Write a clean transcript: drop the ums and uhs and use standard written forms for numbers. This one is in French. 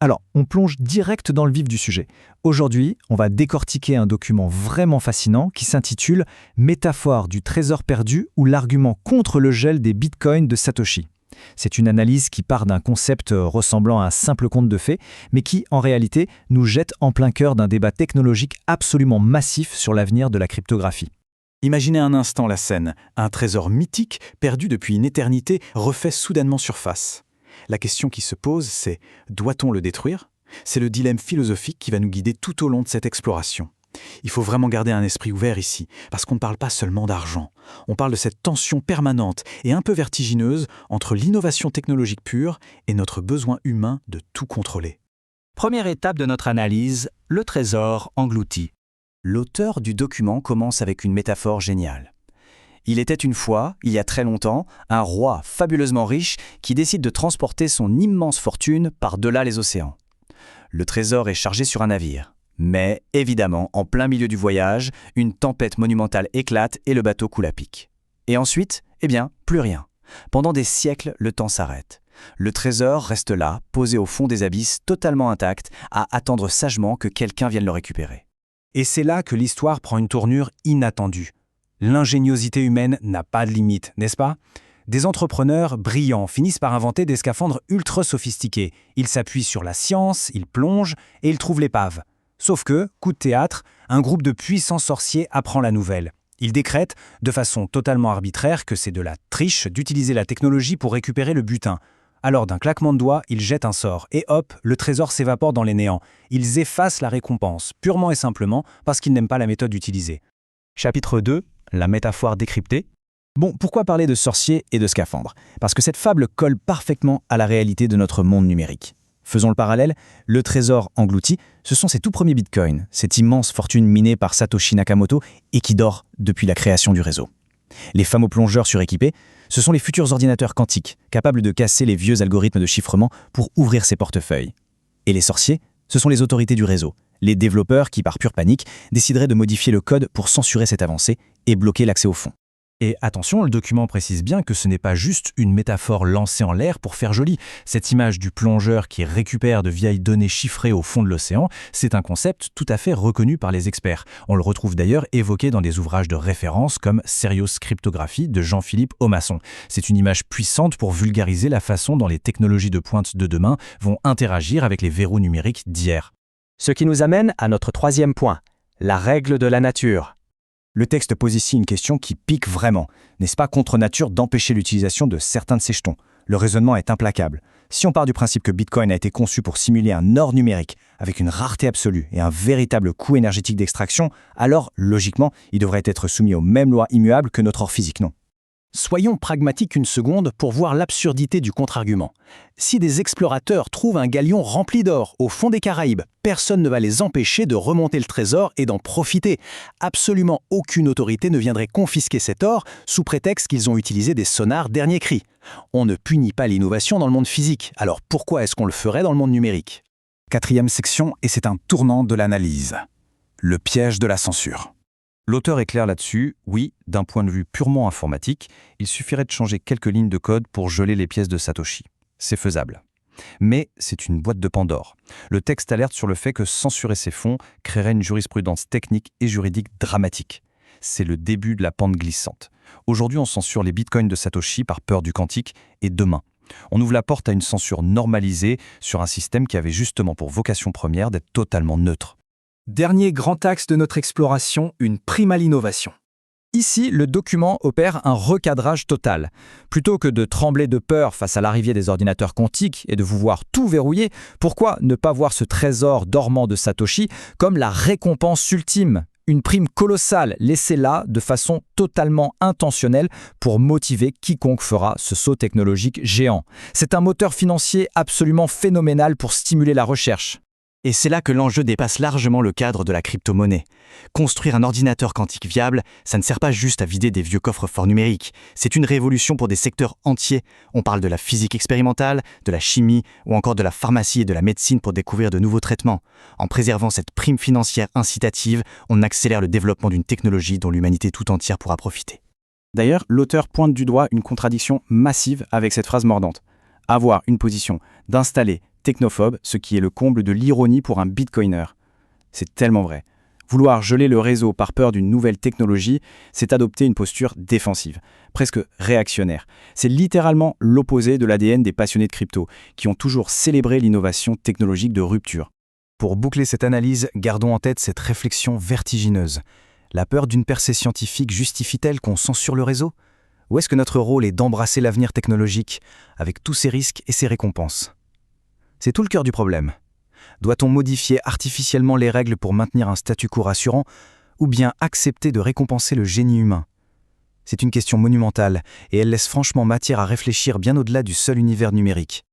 Alors, on plonge direct dans le vif du sujet. Aujourd'hui, on va décortiquer un document vraiment fascinant qui s'intitule « Métaphore du trésor perdu ou l'argument contre le gel des bitcoins de Satoshi ». C'est une analyse qui part d'un concept ressemblant à un simple conte de fées, mais qui, en réalité, nous jette en plein cœur d'un débat technologique absolument massif sur l'avenir de la cryptographie. Imaginez un instant la scène. Un trésor mythique, perdu depuis une éternité, refait soudainement surface. La question qui se pose, c'est « doit-on le détruire ?» C'est le dilemme philosophique qui va nous guider tout au long de cette exploration. Il faut vraiment garder un esprit ouvert ici, parce qu'on ne parle pas seulement d'argent. On parle de cette tension permanente et un peu vertigineuse entre l'innovation technologique pure et notre besoin humain de tout contrôler. Première étape de notre analyse, le trésor englouti. L'auteur du document commence avec une métaphore géniale. Il était une fois, il y a très longtemps, un roi fabuleusement riche qui décide de transporter son immense fortune par-delà les océans. Le trésor est chargé sur un navire. Mais, évidemment, en plein milieu du voyage, une tempête monumentale éclate et le bateau coule à pic. Et ensuite, plus rien. Pendant des siècles, le temps s'arrête. Le trésor reste là, posé au fond des abysses, totalement intact, à attendre sagement que quelqu'un vienne le récupérer. Et c'est là que l'histoire prend une tournure inattendue. L'ingéniosité humaine n'a pas de limite, n'est-ce pas ? Des entrepreneurs brillants finissent par inventer des scaphandres ultra sophistiqués. Ils s'appuient sur la science, ils plongent et ils trouvent l'épave. Sauf que, coup de théâtre, un groupe de puissants sorciers apprend la nouvelle. Il décrète, de façon totalement arbitraire, que c'est de la triche d'utiliser la technologie pour récupérer le butin. Alors d'un claquement de doigts, ils jettent un sort, et hop, le trésor s'évapore dans les néants. Ils effacent la récompense, purement et simplement parce qu'ils n'aiment pas la méthode utilisée. Chapitre 2, la métaphore décryptée. Bon, pourquoi parler de sorciers et de scaphandres ? Parce que cette fable colle parfaitement à la réalité de notre monde numérique. Faisons le parallèle, le trésor englouti, ce sont ces tout premiers bitcoins, cette immense fortune minée par Satoshi Nakamoto et qui dort depuis la création du réseau. Les fameux plongeurs suréquipés, ce sont les futurs ordinateurs quantiques, capables de casser les vieux algorithmes de chiffrement pour ouvrir ces portefeuilles. Et les sorciers, ce sont les autorités du réseau, les développeurs qui, par pure panique, décideraient de modifier le code pour censurer cette avancée et bloquer l'accès au fonds. Et attention, le document précise bien que ce n'est pas juste une métaphore lancée en l'air pour faire joli. Cette image du plongeur qui récupère de vieilles données chiffrées au fond de l'océan, c'est un concept tout à fait reconnu par les experts. On le retrouve d'ailleurs évoqué dans des ouvrages de référence comme Serious Cryptography de Jean-Philippe Aumasson. C'est une image puissante pour vulgariser la façon dont les technologies de pointe de demain vont interagir avec les verrous numériques d'hier. Ce qui nous amène à notre troisième point, la règle de la nature. Le texte pose ici une question qui pique vraiment. N'est-ce pas contre nature d'empêcher l'utilisation de certains de ces jetons ? Le raisonnement est implacable. Si on part du principe que Bitcoin a été conçu pour simuler un or numérique, avec une rareté absolue et un véritable coût énergétique d'extraction, alors, logiquement, il devrait être soumis aux mêmes lois immuables que notre or physique, non ? Soyons pragmatiques une seconde pour voir l'absurdité du contre-argument. Si des explorateurs trouvent un galion rempli d'or au fond des Caraïbes, personne ne va les empêcher de remonter le trésor et d'en profiter. Absolument aucune autorité ne viendrait confisquer cet or sous prétexte qu'ils ont utilisé des sonars dernier cri. On ne punit pas l'innovation dans le monde physique, alors pourquoi est-ce qu'on le ferait dans le monde numérique ? Quatrième section, et c'est un tournant de l'analyse. Le piège de la censure. L'auteur est clair là-dessus, oui, d'un point de vue purement informatique, il suffirait de changer quelques lignes de code pour geler les pièces de Satoshi. C'est faisable. Mais c'est une boîte de Pandore. Le texte alerte sur le fait que censurer ces fonds créerait une jurisprudence technique et juridique dramatique. C'est le début de la pente glissante. Aujourd'hui, on censure les bitcoins de Satoshi par peur du quantique, et demain, on ouvre la porte à une censure normalisée sur un système qui avait justement pour vocation première d'être totalement neutre. Dernier grand axe de notre exploration, une prime à l'innovation. Ici, le document opère un recadrage total. Plutôt que de trembler de peur face à l'arrivée des ordinateurs quantiques et de vous voir tout verrouiller, pourquoi ne pas voir ce trésor dormant de Satoshi comme la récompense ultime ? Une prime colossale laissée là de façon totalement intentionnelle pour motiver quiconque fera ce saut technologique géant. C'est un moteur financier absolument phénoménal pour stimuler la recherche. Et c'est là que l'enjeu dépasse largement le cadre de la crypto-monnaie. Construire un ordinateur quantique viable, ça ne sert pas juste à vider des vieux coffres forts numériques. C'est une révolution pour des secteurs entiers. On parle de la physique expérimentale, de la chimie ou encore de la pharmacie et de la médecine pour découvrir de nouveaux traitements. En préservant cette prime financière incitative, on accélère le développement d'une technologie dont l'humanité tout entière pourra profiter. D'ailleurs, l'auteur pointe du doigt une contradiction massive avec cette phrase mordante. Avoir une position d'installé technophobe, ce qui est le comble de l'ironie pour un bitcoiner. C'est tellement vrai. Vouloir geler le réseau par peur d'une nouvelle technologie, c'est adopter une posture défensive, presque réactionnaire. C'est littéralement l'opposé de l'ADN des passionnés de crypto, qui ont toujours célébré l'innovation technologique de rupture. Pour boucler cette analyse, gardons en tête cette réflexion vertigineuse. La peur d'une percée scientifique justifie-t-elle qu'on censure le réseau ? Ou est-ce que notre rôle est d'embrasser l'avenir technologique, avec tous ses risques et ses récompenses ? C'est tout le cœur du problème. Doit-on modifier artificiellement les règles pour maintenir un statu quo rassurant, ou bien accepter de récompenser le génie humain ? C'est une question monumentale, et elle laisse franchement matière à réfléchir bien au-delà du seul univers numérique.